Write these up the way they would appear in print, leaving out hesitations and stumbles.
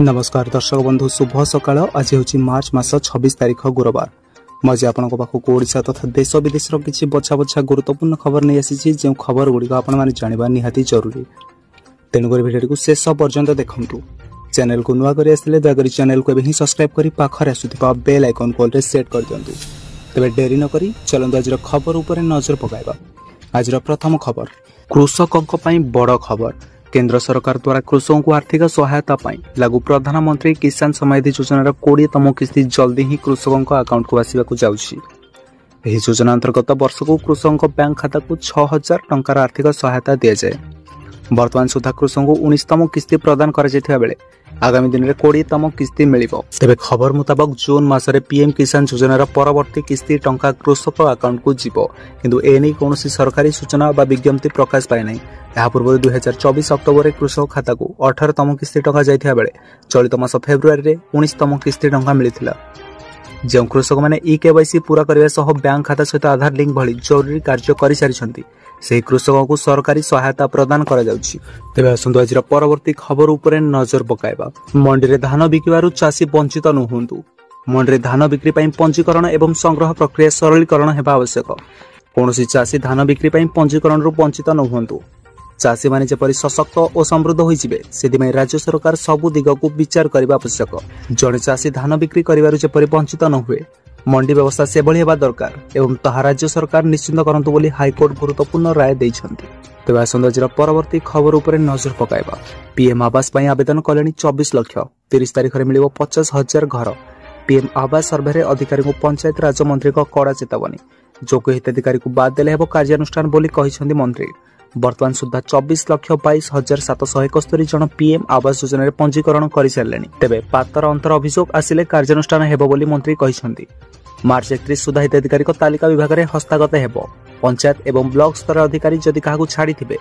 नमस्कार दर्शक बंधु शुभ सकाळ। आज हूँ मार्च मास 26 तारिख गुरुवार। मुझे आपण पाखक ओडिशा तथा देश विदेश किसी बछा बछा गुरुत्वपूर्ण खबर नहीं आसी जो खबर गुड़िक आपने जाना निहाती जरूरी। तेणुक भिडियो को शेष पर्यंत देखु। चैनल को नुआ कर आसले दयाकोरी चैनल को ही सब्सक्राइब कर पाखर आसुवा बेल आइकन कॉल रे सेट कर दिंतु। तेरे डेरी नक चलते आज खबर उपर नजर पकाइबा। आज प्रथम खबर कृषकों बड़ खबर। केंद्र सरकार द्वारा कृषकों को आर्थिक सहायता लागू प्रधानमंत्री किसान समृद्धि योजनार 20तम किस्ती जल्दी ही कृषकों अकाउंट को आसवाक जाउछि। एही योजना अंतर्गत वर्ष को कृषकों बैंक खाता को 6000 टंकार आर्थिक सहायता दिया जाए। वर्तमान सुधा कृषकों को 19तम किस्ती प्रदान कर बेले आगामी दिन में 20तम किस्ती मिलिबो। तेबे खबर मुताबक जून मासरे पीएम किसान योजनार परवर्ती किस्ती टंका कृषक अकाउंट को जीवो, किंतु एने कौन सरकारी सूचना बा विज्ञप्ति प्रकाश पाए नहीं। यह पूर्व 2024 अक्टोबर कृषक खाता को 18तम किस्ती टंका जाइथिबा बेले चलित मास फेब्रुआरी रे 19तम किस्ती टंका मिलिथिला। जो कृषक मैंने केवाईसी पूरा करने सह बैंक खाता सहित आधार लिंक भली जरूरी कार्य कर सारी से कृषकों को सरकारी सहायता प्रदान करा जाउछि। तेबे आसंतु आज परवर्ती खबर उपरे नजर पकाइबा। मंडी रे धान बिकिबारु चासी वंचित नहुंतु। मंडी रे धान बिक्री पई पंजीकरण एवं संग्रह प्रक्रिया सरलीकरण हेबा आवश्यक। कोनोसी चासी धान बिक्री पई पंजीकरण रु वंचित नहुंतु। चासी माने जेपरि सशक्त और समृद्ध होइजिबे सेदिमै राज्य सरकार सबु दिग को विचार करबा आवश्यक। जणे चासी धान बिक्री करिवारु जेपरि वंचित न हुए मंडी व्यवस्था से भली हेबा दरकार एवं ताहा राज्य सरकार निश्चित करंतु बोली हाईकोर्ट गुरुत्वपूर्ण राय दैछन्ति। तेबे आसंद आज परवर्ती खबर उपरे नजर पकाइबा। पीएम आवास पई आवेदन कलेनी 24 लाख। 30 तारिख रे मिलिबो 50,000 घर। पीएम आवास सर्वे रे अधिकारी को पंचायत राज मंत्री को कड़ा चेतावनी। जो हिताधिकारी को बाद देले हेबो कार्यानुष्ठान बोली कहिसंती मंत्री। वर्तमान सुधा 24,22,771 जन पीएम आवास योजना पंजीकरण कर सारे। तेबे पातर अंतर अभियोग आसिले कार्यानुष्ठान हेबो बोली मंत्री कहिसंती। मार्च 31 सुधा हिताधिकारी तालिका विभाग में हस्तागत हेबो। पंचायत एवं ब्लॉक स्तर अधिकारी जदि काहाकू छाड़ी थिबे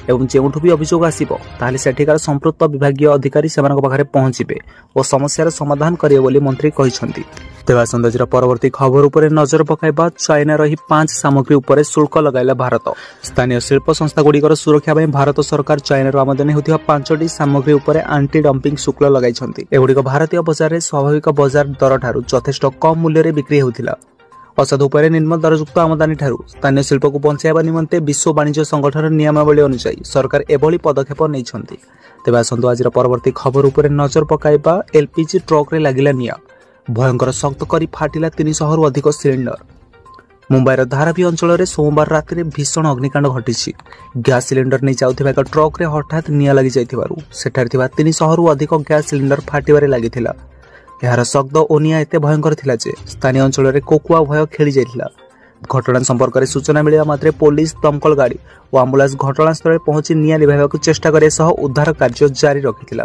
एवं जेउठु भी अभियोग आसीबो ताहले सेठिकार संपृक्त विभागीय अधिकारी सेमानक पाखरे पहुंचिबे और समस्यार समाधान करिवे बोली मंत्री कहिसंती। तेबे आसंदाजर परवर्ती खबर उपरे नजर पकाइबा। चाइना रही 5 सामग्री उपरे शुल्क लगाइला भारत। स्थानीय शिल्प संस्था गुड़िकर सुरक्षा में भारत सरकार चाइना आमदानी होतिबा 5टी सामग्री उपरे एंटी डंपिंग शुल्क लगाइछंती। एगुड़िक भारतीय बजार में स्वाभाविक बजार दर ठारू यथेष्ट कम मूल्य रे बिक्री होतिला। औषध उपरे निम्न दरयुक्त आमदानी ठारू स्थानीय शिल्प को बंचाइबा निमंते विश्व वाणिज्य संगठन नियमावली अनुसार सरकार एभली पदक्षेप नैछंती। तेबे आसंतु आज परवर्ती खबर उपरे नजर पकाइबा। एलपीजी ट्रक रे लागिला निया। भयंकर शक्त करी फाटिला 300 रु अधिक सिलिंडर। मुंबईर धारावी अंचल में सोमवार राति में भीषण अग्निकांड घटी। गैस सिलिंडर नहीं जाउथिबा एक ट्रक रे हठात निया लगी जाइथिबारु सेठार थिबा 300 रु अधिक गैस सिलिंडर फाटिबारे लागिथिला। यार शब्द ओ निया एते भयंकर थिला जे स्थानीय अंचल में कोकुआ भय खेली जाइथिला। घटना संपर्क में सूचना मिलवा मात्रे पुलिस दमकल गाड़ी और आंबुलांस घटनास्थल पहुंची निया लिभाइबाकु चेष्टा करे सह उद्धार कार्य जारी रखिथिला।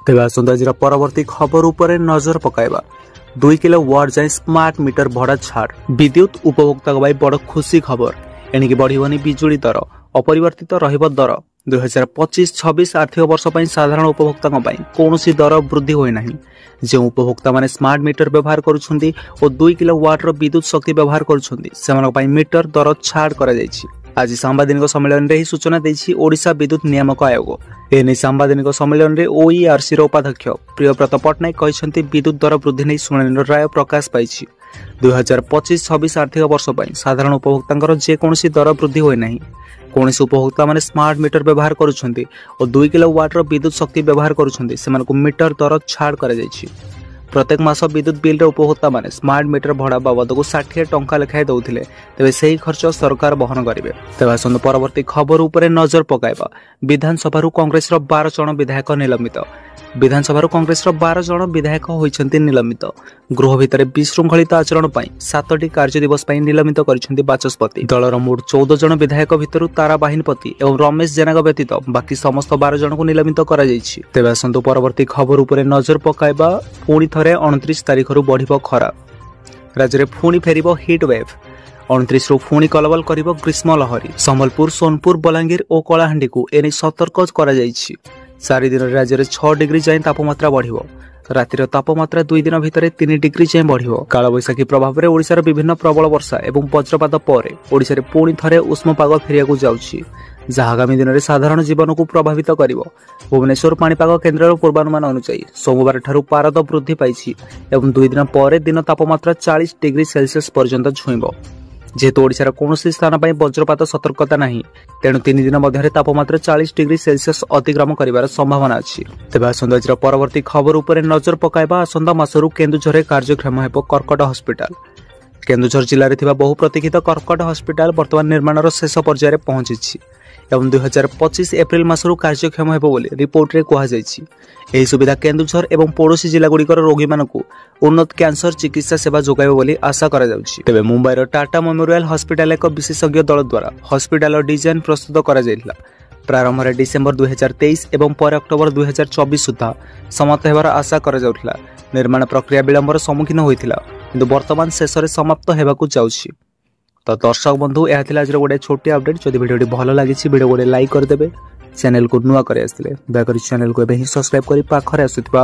तेबे आसंता आज परवर्ती खबर उपरे नजर पकाइबा। 2 किलो वाट जाए स्मार्ट मीटर भड़ा छाड़। विद्युत उपभोक्ता बड़ खुशी खबर। एणिकी बढ़िबनी बिजुली दर अपरिवर्तित रहिब दर। 2025-26 आर्थिक वर्ष पई साधारण उपभोक्ता कौनसी दर वृद्धि होई नाही। जो उपभोक्ता माने स्मार्ट मीटर व्यवहार करुछंती और 2 किलो वाट रो विद्युत शक्ति व्यवहार करुछंती सेमानक पई मीटर दर छाड़ करा जायछि। आज सांबादिक सम्मेलन में सूचना देछि ओडिशा विद्युत नियामक आयोग। एने सांबादिक सम्मेलन में ओईआरसी उपाध्यक्ष प्रियव्रत पट्टनायक कहते विद्युत दर वृद्धि नहीं शुणाणी राय प्रकाश पाई। 2025-26 आर्थिक वर्ष पर साधारण उपभोक्ता जेकोसी दर वृद्धि होई नाही। कौन उपभोक्ता माने स्मार्ट मीटर व्यवहार करुछंती और 2 किलो वाट रो विद्युत शक्ति व्यवहार करुछंती सेमानकु मीटर दर छाड़ करा जायछि। प्रत्येक मास विद्युत बिल रे उपभोक्ता माने स्मार्ट मीटर भड़ा बाबद को 60 टंका लेखाए दउथिले। तेबे सेही खर्च सरकार बहन करिवे। तेबे आसंत परवर्ती खबर उपरे नजर पकाइबा। विधानसभा कांग्रेस रो 12 जन विधायक निलंबित। विधानसभा कांग्रेस रो 12 जन विधायक होइछंती निलंबित। गृह भितर विशृंखलित आचरण पई 7टी कार्य दिवस पई निलंबित करिसेंती बाचस्पति। दलर मोट 14 जन विधायक भितर तारा बाहिनीपति एवं रमेश जेनाग व्यतीत बाकी समस्त 12 जन को निलंबित करा जायछि। तेबे आसंत परवर्ती खबर उपरे नजर पकाइबा। पुणी थरे 29 तारिख रु बढ़िबो खरा। राज्य रे पुणी फेरिबो हीट वेव। 29 रु पुणी कलबल करिबो ग्रीष्म लहरी। संबलपुर, सोनपुर, बलांगीर और कलाहांडी को एने सतर्क करा जायछि। 4 दिन राज्य में 6 डिग्री जाए तापमात्रा बढ़िबो। रातिर तापमात्रा 2 दिन भितर 3 डिग्री जाए बढ़िबो। कालबैशाखी प्रभाव में ओडिशार विभिन्न प्रबल वर्षा एवं वज्रपात पर ओडिशारे पुणी थरे उष्म पाग फेरिया जाउछि। ଯାହା ଆଗାମୀ ଦିନରେ ସାଧାରଣ ଜୀବନକୁ ପ୍ରଭାବିତ କରିବ। ଭୁବନେଶ୍ୱର ପାଣିପାଗ କେନ୍ଦ୍ରର ପୂର୍ବାନୁମାନ ଅନୁଯାୟୀ ସୋମବାର ଠାରୁ ପାରଦ ବୃଦ୍ଧି ପାଇଛି ଏବଂ 2 ଦିନ ପରେ ଦିନ ତାପମାତ୍ରା 40 ଡିଗ୍ରୀ ସେଲସିୟସ୍ ପର୍ଯ୍ୟନ୍ତ ଛୁଇଁବ। ଯେହେତୁ ଓଡ଼ିଶାର କୌଣସି ସ୍ଥାନ ପାଇଁ ବଜ୍ରପାତ ସତର୍କତା ନାହିଁ, ତେଣୁ 3 ଦିନ ମଧ୍ୟରେ ତାପମାତ୍ରା 40 ଡିଗ୍ରୀ ସେଲସିୟସ୍ ଅତିକ୍ରମ କରିବାର ସମ୍ଭାବନା ଅଛି। ତେବେ ଆସନ୍ତା ଆଜିର ପରବର୍ତ୍ତୀ ଖବର ଉପରେ ନଜର ପକାଇବା। ଆସନ୍ତା ମାସରୁ କେନ୍ଦୁଝରରେ କାର୍ଯ୍ୟକ୍ଷମ ହେବ କର୍କଟ ହସ୍ପିଟାଲ। କେନ୍ଦୁଝର ଜିଲ୍ଲାରେ ଥିବା ବହୁ ପ୍ରତୀକ୍ଷିତ କର୍କଟ ହସ୍ପିଟାଲ ବର୍ତ୍ତମାନ ନିର୍ମାଣର ଶେଷ ପର୍ଯ୍ୟାୟରେ ପହଞ୍ଚିଛି ଏବଂ 2025 ଏପ୍ରିଲ ମାସରୁ କାର୍ଯ୍ୟକ୍ଷମ ହେବ ବୋଲି ରିପୋର୍ଟରେ କୁହାଯାଇଛି। ଏହି ସୁବିଧା କେନ୍ଦୁଝର ଏବଂ ପଡ଼ୋଶୀ ଜିଲ୍ଲାଗୁଡ଼ିକର ରୋଗୀମାନଙ୍କୁ ଉନ୍ନତ କ୍ୟାନ୍ସର ଚିକିତ୍ସା ସେବା ଯୋଗାଇବ ବୋଲି ଆଶା କରାଯାଉଛି। ତେବେ ମୁମ୍ବାଇର ଟାଟା ମେମୋରିଆଲ ହସ୍ପିଟାଲ ଏକ ବିଶେଷଜ୍ଞ ଦଳ ଦ୍ୱାରା ହସ୍ପିଟାଲର ଡିଜାଇନ୍ ପ୍ରସ୍ତୁତ କରାଯାଇଥିଲା। ପ୍ରାରମ୍ଭରେ ଡିସେମ୍ବର 2023 ଏବଂ ପରେ ଅକ୍ଟୋବର 2024 ସୁଦ୍ଧା ସମାପ୍ତ ହେବାର ଆଶା କରାଯାଉଥିଲା। ନିର୍ମାଣ ପ୍ରକ୍ରିୟା ବିଳମ୍ବର ସମ୍ମୁଖୀନ ହୋଇଥିଲା, କିନ୍ତୁ ବର୍ତ୍ତମାନ ଶେଷରେ ସମାପ୍ତ ହେବାକୁ ଯାଉଛି। ତ ଦର୍ଶକ ବନ୍ଧୁ, ଏହା ଥିଲା ଆଜିର ଗୋଟେ ଛୋଟିଆ ଅପଡେଟ୍। ଯଦି ଭିଡ଼ିଓଟି ଭଲ ଲାଗିଛି ଭିଡ଼ିଓ ଗୋଟେ ଲାଇକ୍ କରିଦେବେ। ଚ୍ୟାନେଲକୁ ନୂଆ କରି ଆସିଥିଲେ ଦୟାକରି ଚ୍ୟାନେଲକୁ ଏବେ ହିଁ ସବସ୍କ୍ରାଇବ୍ କରି ପାଖରେ ଆସୁଥିବା